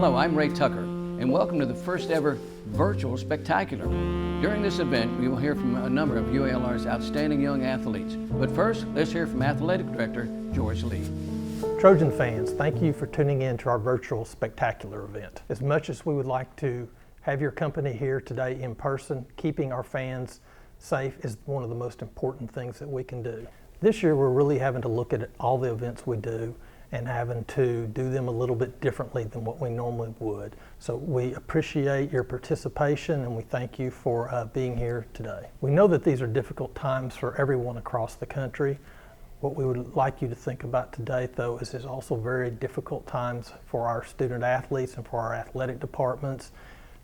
Hello, I'm Ray Tucker, and welcome to the first ever virtual Spectacular. During this event, we will hear from a number of UALR's outstanding young athletes. But first, let's hear from Athletic Director George Lee. Trojan fans, thank you for tuning in to our virtual Spectacular event. As much as we would like to have your company here today in person, keeping our fans safe is one of the most important things that we can do. This year, we're really having to look at all the events we do and having to do them a little bit differently than what we normally would. So we appreciate your participation and we thank you for being here today. We know that these are difficult times for everyone across the country. What we would like you to think about today, though, is it's also very difficult times for our student athletes and for our athletic departments.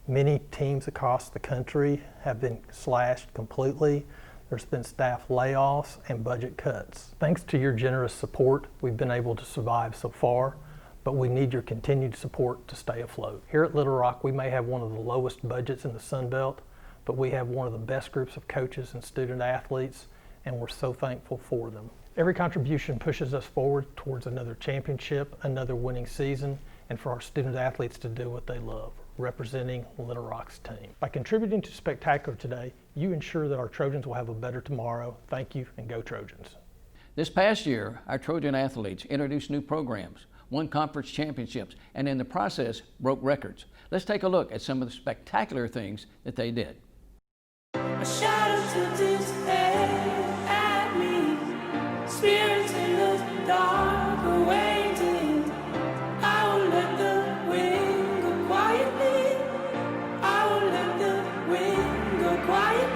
Many teams across the country have been slashed completely. There's been staff layoffs and budget cuts. Thanks to your generous support, we've been able to survive so far, but we need your continued support to stay afloat. Here at Little Rock, we may have one of the lowest budgets in the Sun Belt, but we have one of the best groups of coaches and student athletes, and we're so thankful for them. Every contribution pushes us forward towards another championship, another winning season, and for our student athletes to do what they love, representing Little Rock's team. By contributing to Spectacular today, you ensure that our Trojans will have a better tomorrow. Thank you, and go Trojans. This past year, our Trojan athletes introduced new programs, won conference championships, and in the process, broke records. Let's take a look at some of the spectacular things that they did. A shadow to despair at me, spirits in the dark awaiting. I will let the wind go quietly. I will let the wind go quietly.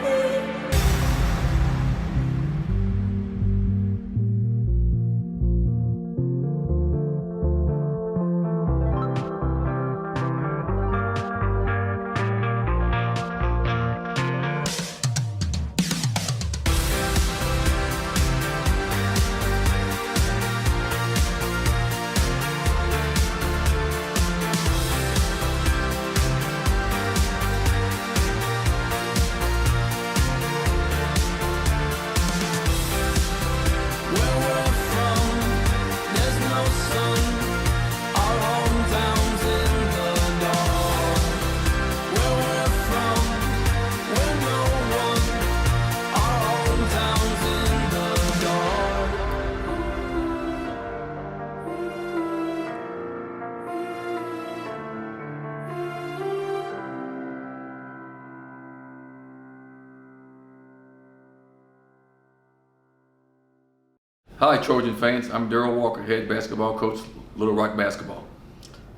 Hi Trojan fans, I'm Darryl Walker, head basketball coach, Little Rock Basketball.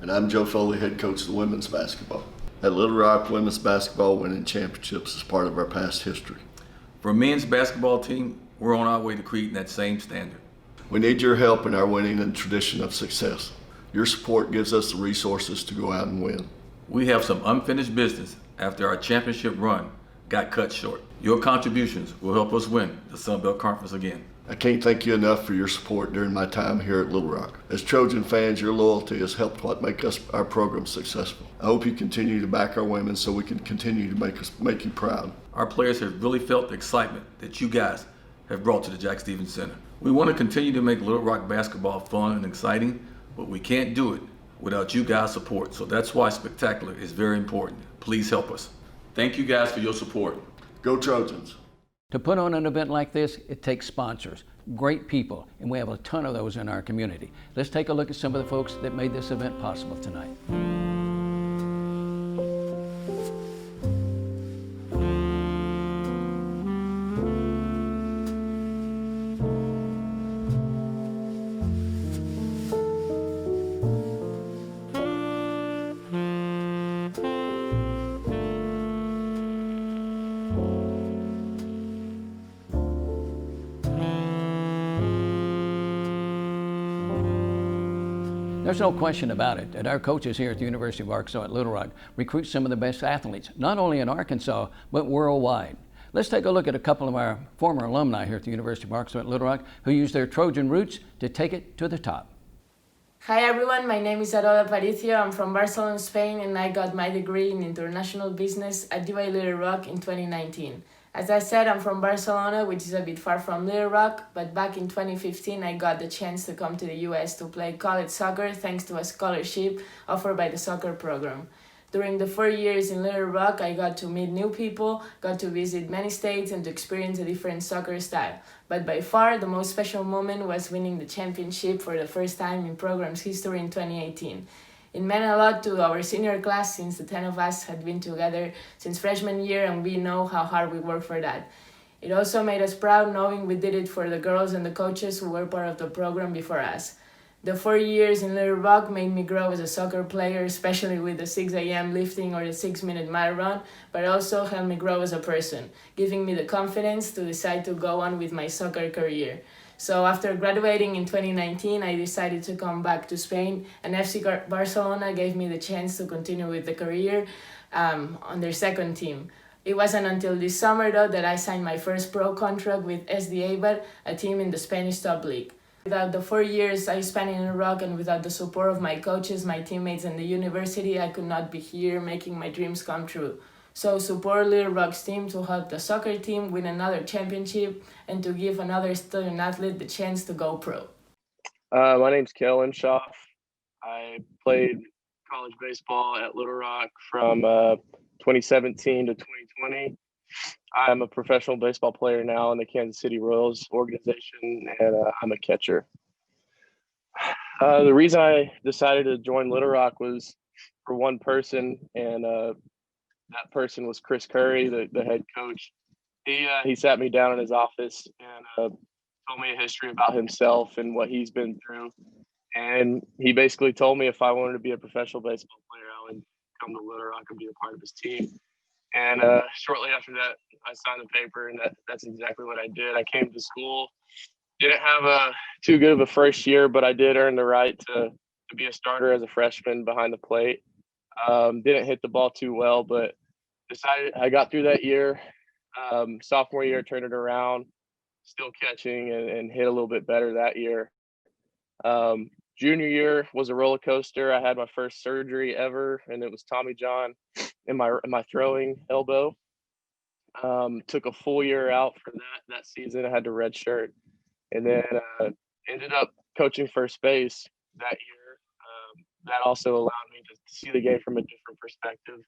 And I'm Joe Foley, head coach of the women's basketball. At Little Rock, women's basketball winning championships is part of our past history. For a men's basketball team, we're on our way to creating that same standard. We need your help in our winning and tradition of success. Your support gives us the resources to go out and win. We have some unfinished business after our championship run got cut short. Your contributions will help us win the Sun Belt Conference again. I can't thank you enough for your support during my time here at Little Rock. As Trojan fans, your loyalty has helped what make our program successful. I hope you continue to back our women so we can continue to make you proud. Our players have really felt the excitement that you guys have brought to the Jack Stevens Center. We want to continue to make Little Rock basketball fun and exciting, but we can't do it without you guys' support. So that's why Spectacular is very important. Please help us. Thank you guys for your support. Go Trojans. To put on an event like this, it takes sponsors, great people, and we have a ton of those in our community. Let's take a look at some of the folks that made this event possible tonight. There's no question about it that our coaches here at the University of Arkansas at Little Rock recruit some of the best athletes, not only in Arkansas, but worldwide. Let's take a look at a couple of our former alumni here at the University of Arkansas at Little Rock who used their Trojan roots to take it to the top. Hi everyone, my name is Arola Paricio. I'm from Barcelona, Spain, and I got my degree in international business at UA Little Rock in 2019. As I said, I'm from Barcelona, which is a bit far from Little Rock, but back in 2015 I got the chance to come to the US to play college soccer thanks to a scholarship offered by the soccer program. During the 4 years in Little Rock, I got to meet new people, got to visit many states, and to experience a different soccer style. But by far, the most special moment was winning the championship for the first time in program's history in 2018. It meant a lot to our senior class since the 10 of us had been together since freshman year, and we know how hard we worked for that. It also made us proud knowing we did it for the girls and the coaches who were part of the program before us. The 4 years in Little Rock made me grow as a soccer player, especially with the 6 a.m. lifting or the 6-minute mile run, but also helped me grow as a person, giving me the confidence to decide to go on with my soccer career. So after graduating in 2019, I decided to come back to Spain, and FC Barcelona gave me the chance to continue with the career on their second team. It wasn't until this summer, though, that I signed my first pro contract with SD, a team in the Spanish top league. Without the 4 years I spent in Iraq and without the support of my coaches, my teammates, and the university, I could not be here making my dreams come true. So support Little Rock's team to help the soccer team win another championship and to give another student athlete the chance to go pro. My name's Kellen Schaff. I played college baseball at Little Rock from 2017 to 2020. I'm a professional baseball player now in the Kansas City Royals organization, and I'm a catcher. The reason I decided to join Little Rock was for one person, and that person was Chris Curry, the head coach. He sat me down in his office and told me a history about himself and what he's been through. And he basically told me if I wanted to be a professional baseball player, I would come to Little Rock and be a part of his team. And shortly after that, I signed the paper, and that's exactly what I did. I came to school, didn't have too good of a first year, but I did earn the right to be a starter as a freshman behind the plate. Didn't hit the ball too well, but decided I got through that year. Sophomore year, turned it around, still catching and hit a little bit better that year. Junior year was a roller coaster. I had my first surgery ever, and it was Tommy John in my throwing elbow. Took a full year out for that season. I had to redshirt, and then ended up coaching first base that year. That also allowed me to see the game from a different perspective,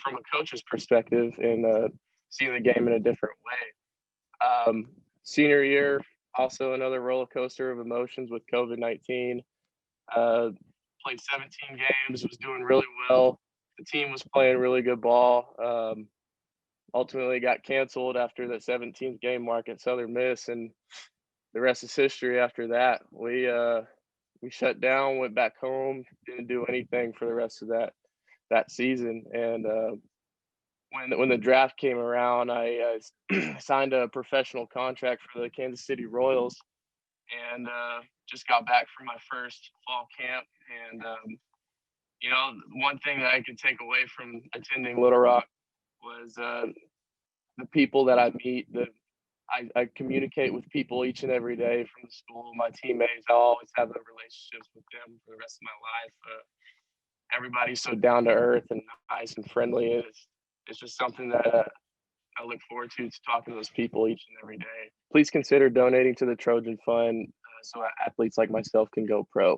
from a coach's perspective, and see the game in a different way. Senior year, also another roller coaster of emotions with COVID-19. Played 17 games, was doing really well. The team was playing really good ball. Ultimately got canceled after the 17th game mark at Southern Miss, and the rest is history after that. We shut down, went back home, didn't do anything for the rest of that season. And when the draft came around, I signed a professional contract for the Kansas City Royals, and just got back from my first fall camp. And one thing that I could take away from attending Little Rock was the people that I meet. I communicate with people each and every day from the school. My teammates, I'll always have the relationships with them for the rest of my life. Everybody's so down to earth and nice and friendly. It's just something that I look forward to talking to those people each and every day. Please consider donating to the Trojan Fund so athletes like myself can go pro.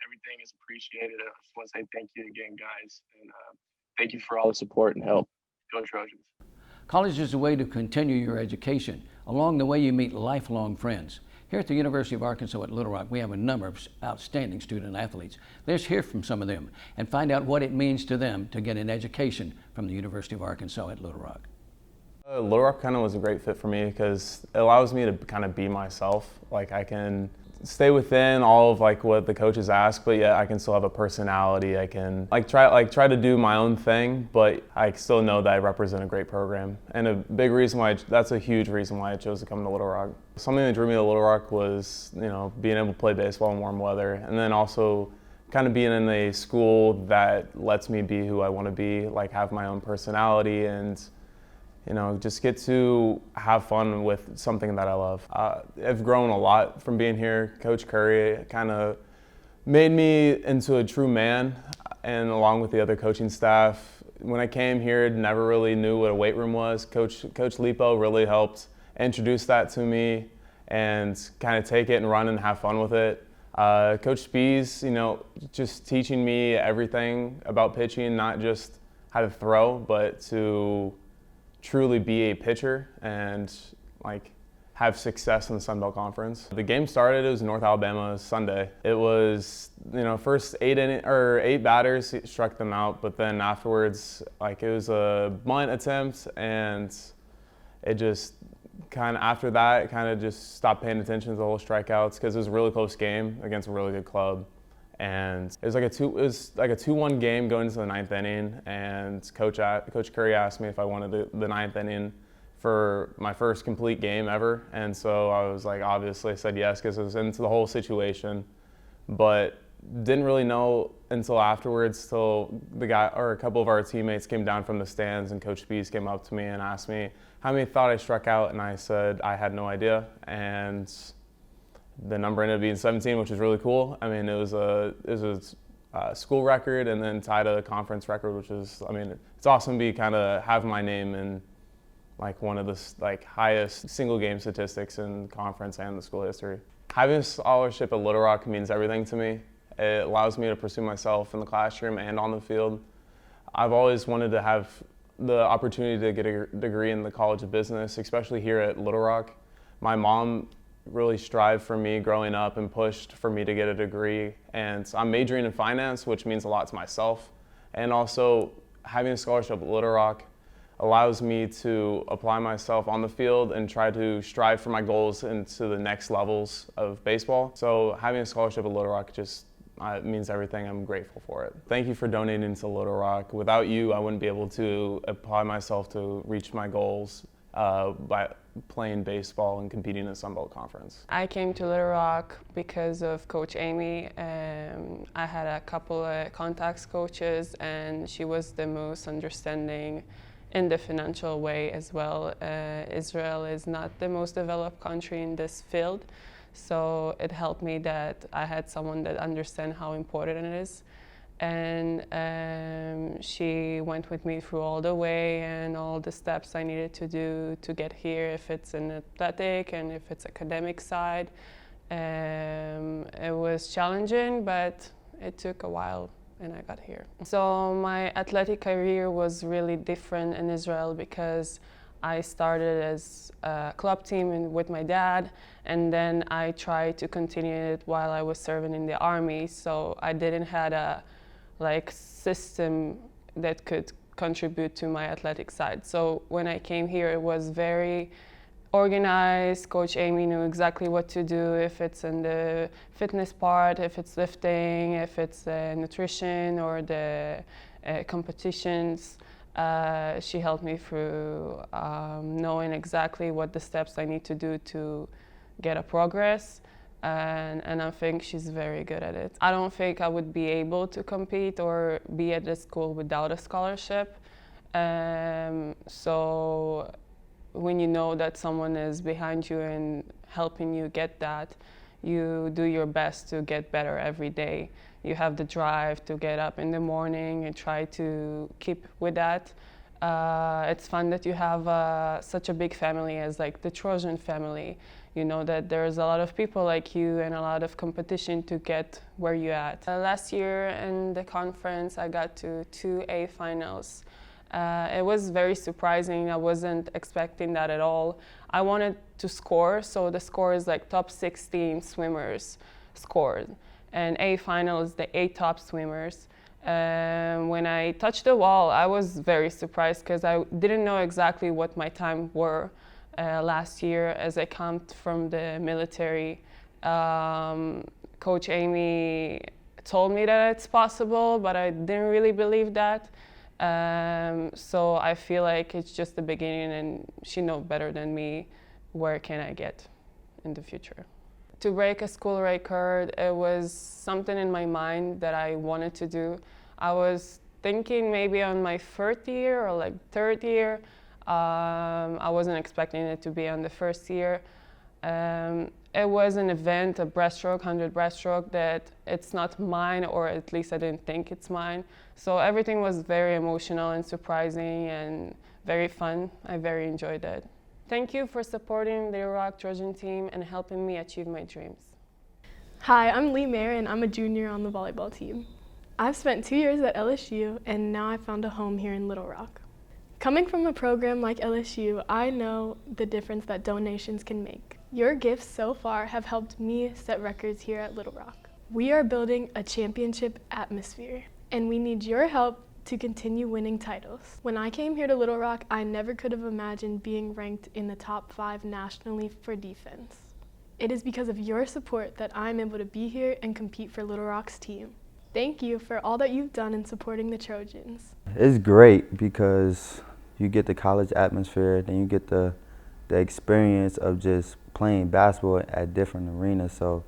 Everything is appreciated. I just want to say thank you again, guys. And thank you for all the support and help. Go Trojans. College is a way to continue your education. Along the way, you meet lifelong friends. Here at the University of Arkansas at Little Rock, we have a number of outstanding student athletes. Let's hear from some of them and find out what it means to them to get an education from the University of Arkansas at Little Rock. Little Rock kind of was a great fit for me because it allows me to kind of be myself. Like I can stay within all of like what the coaches ask, but yet I can still have a personality. I can try to do my own thing, but I still know that I represent a great program. And a big reason why that's a huge reason why I chose to come to Little Rock. Something that drew me to Little Rock was, being able to play baseball in warm weather, and then also kind of being in a school that lets me be who I want to be, like have my own personality and just get to have fun with something that I love. I've grown a lot from being here. Coach Curry kind of made me into a true man, and along with the other coaching staff, When I came here, never really knew what a weight room was. Coach Lipo really helped introduce that to me and kind of take it and run and have fun with it. Coach Spees, just teaching me everything about pitching, not just how to throw, but to truly be a pitcher and have success in the Sun Belt Conference. The game started, it was North Alabama Sunday. It was, first 8 batters, struck them out, but then afterwards, it was a bunt attempt, and it just after that, just stopped paying attention to the whole strikeouts because it was a really close game against a really good club. And it was like a 2-1 game going into the 9th inning, and Coach Curry asked me if I wanted the 9th inning for my first complete game ever, and so I was obviously I said yes because I was into the whole situation, but didn't really know until afterwards, till the guy or a couple of our teammates came down from the stands, and Coach Spees came up to me and asked me how many thought I struck out, and I said I had no idea, and the number ended up being 17, which is really cool. I mean, it was a school record and then tied a conference record, which is, it's awesome to have my name in one of the highest single game statistics in conference and the school history. Having a scholarship at Little Rock means everything to me. It allows me to pursue myself in the classroom and on the field. I've always wanted to have the opportunity to get a degree in the College of Business, especially here at Little Rock. My mom really strived for me growing up and pushed for me to get a degree, and I'm majoring in finance, which means a lot to myself. And also having a scholarship at Little Rock allows me to apply myself on the field and try to strive for my goals into the next levels of baseball. So having a scholarship at Little Rock just means everything. I'm grateful for it. Thank you for donating to Little Rock. Without you, I wouldn't be able to apply myself to reach my goals by playing baseball and competing in the Sun Belt Conference. I came to Little Rock because of Coach Amy. I had a couple of contacts coaches, and she was the most understanding in the financial way as well. Israel is not the most developed country in this field, so it helped me that I had someone that understands how important it is. And she went with me through all the way and all the steps I needed to do to get here, if it's an athletic and if it's academic side. It was challenging, but it took a while and I got here. So my athletic career was really different in Israel because I started as a club team with my dad, and then I tried to continue it while I was serving in the army. So I didn't have a system that could contribute to my athletic side. So when I came here, it was very organized. Coach Amy knew exactly what to do, if it's in the fitness part, if it's lifting, if it's nutrition or the competitions. She helped me through knowing exactly what the steps I need to do to get a progress. And I think she's very good at it. I don't think I would be able to compete or be at the school without a scholarship. So when you know that someone is behind you and helping you get that, you do your best to get better every day. You have the drive to get up in the morning and try to keep with that. It's fun that you have such a big family as the Trojan family. You know that there's a lot of people like you and a lot of competition to get where you're at. Last year in the conference, I got to 2 A finals. It was very surprising. I wasn't expecting that at all. I wanted to score, so the score is top 16 swimmers scored. And A final is the 8 top swimmers. When I touched the wall, I was very surprised because I didn't know exactly what my time were last year as I come from the military. Coach Amy told me that it's possible, but I didn't really believe that. So I feel like it's just the beginning, and she knows better than me where can I get in the future. To break a school record, it was something in my mind that I wanted to do. I was thinking maybe on my 4th year or 3rd year. I wasn't expecting it to be on the 1st year. It was an event, a breaststroke, 100 breaststroke, that it's not mine, or at least I didn't think it's mine. So everything was very emotional and surprising and very fun. I very enjoyed it. Thank you for supporting the Little Rock Trojan team and helping me achieve my dreams. Hi, I'm Lee Mayer and I'm a junior on the volleyball team. I've spent 2 years at LSU and now I found a home here in Little Rock. Coming from a program like LSU, I know the difference that donations can make. Your gifts so far have helped me set records here at Little Rock. We are building a championship atmosphere, and we need your help to continue winning titles. When I came here to Little Rock, I never could have imagined being ranked in the top 5 nationally for defense. It is because of your support that I'm able to be here and compete for Little Rock's team. Thank you for all that you've done in supporting the Trojans. It's great because you get the college atmosphere, then you get the experience of just playing basketball at different arenas. So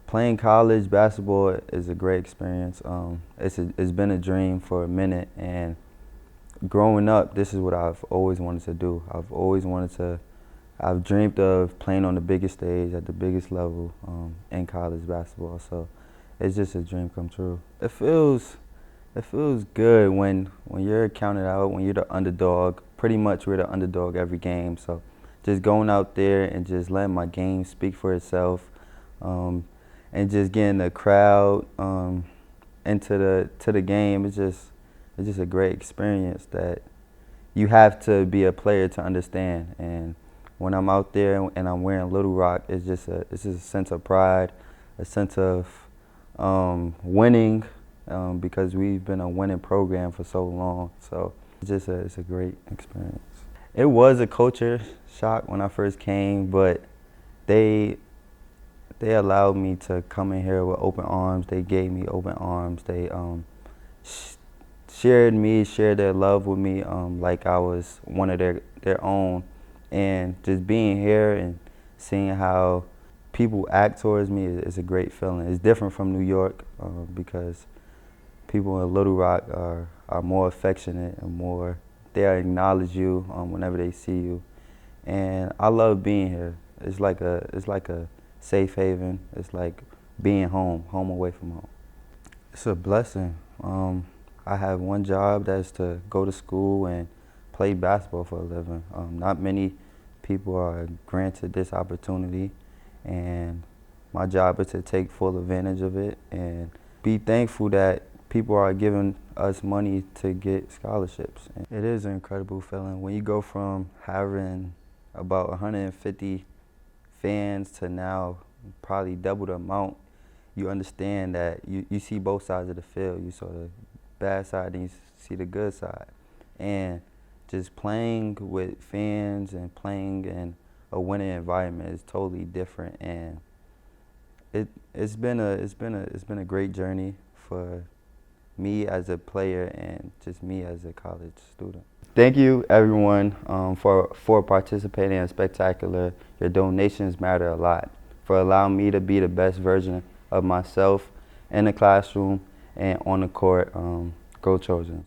playing college basketball is a great experience. It's been a dream for a minute, and growing up, this is what I've always wanted to do. I've dreamed of playing on the biggest stage at the biggest level in college basketball. So it's just a dream come true. It feels good when you're counted out, when you're the underdog. Pretty much we're the underdog every game. So just going out there and just letting my game speak for itself, and just getting the crowd into the game. It's just a great experience that you have to be a player to understand. And when I'm out there and I'm wearing Little Rock, it's just a sense of pride, a sense of winning, because we've been a winning program for so long. So it's a great experience. It was a culture shock when I first came, but they allowed me to come in here with open arms. They gave me open arms. They shared their love with me like I was one of their own. And just being here and seeing how people act towards me is a great feeling. It's different from New York because people in Little Rock are more affectionate and they acknowledge you whenever they see you. And I love being here. It's like a safe haven. It's like being home away from home. It's a blessing. I have one job, that's to go to school and play basketball for a living. Not many people are granted this opportunity, and my job is to take full advantage of it and be thankful that people are giving us money to get scholarships. And it is an incredible feeling when you go from having about 150 fans to now probably double the amount. You understand that you see both sides of the field. You saw the bad side and you see the good side. And just playing with fans and playing in a winning environment is totally different. And it's been a great journey for me as a player and just me as a college student. Thank you everyone for participating in Spectacular. Your donations matter a lot, for allowing me to be the best version of myself in the classroom and on the court. Go Trojans.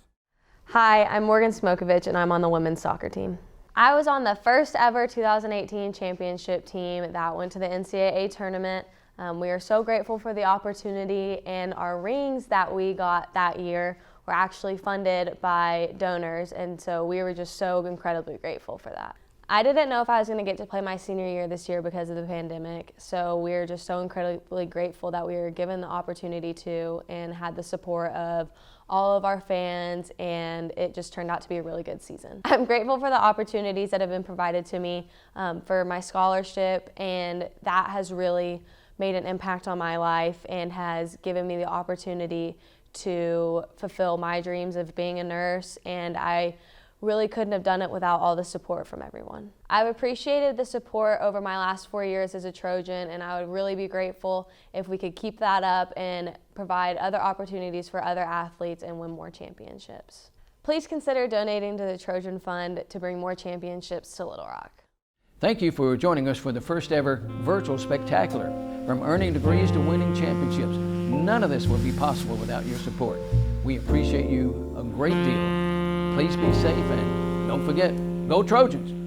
Hi, I'm Morgan Smokovich and I'm on the women's soccer team. I was on the first ever 2018 championship team that went to the NCAA tournament. We are so grateful for the opportunity, and our rings that we got that year were actually funded by donors, and so we were just so incredibly grateful for that. I didn't know if I was going to get to play my senior year this year because of the pandemic, so we're just so incredibly grateful that we were given the opportunity to and had the support of all of our fans, and it just turned out to be a really good season. I'm grateful for the opportunities that have been provided to me for my scholarship, and that has really made an impact on my life and has given me the opportunity to fulfill my dreams of being a nurse, and I really couldn't have done it without all the support from everyone. I've appreciated the support over my last 4 years as a Trojan, and I would really be grateful if we could keep that up and provide other opportunities for other athletes and win more championships. Please consider donating to the Trojan Fund to bring more championships to Little Rock. Thank you for joining us for the first ever virtual Spectacular. From earning degrees to winning championships, none of this would be possible without your support. We appreciate you a great deal. Please be safe and don't forget, go Trojans!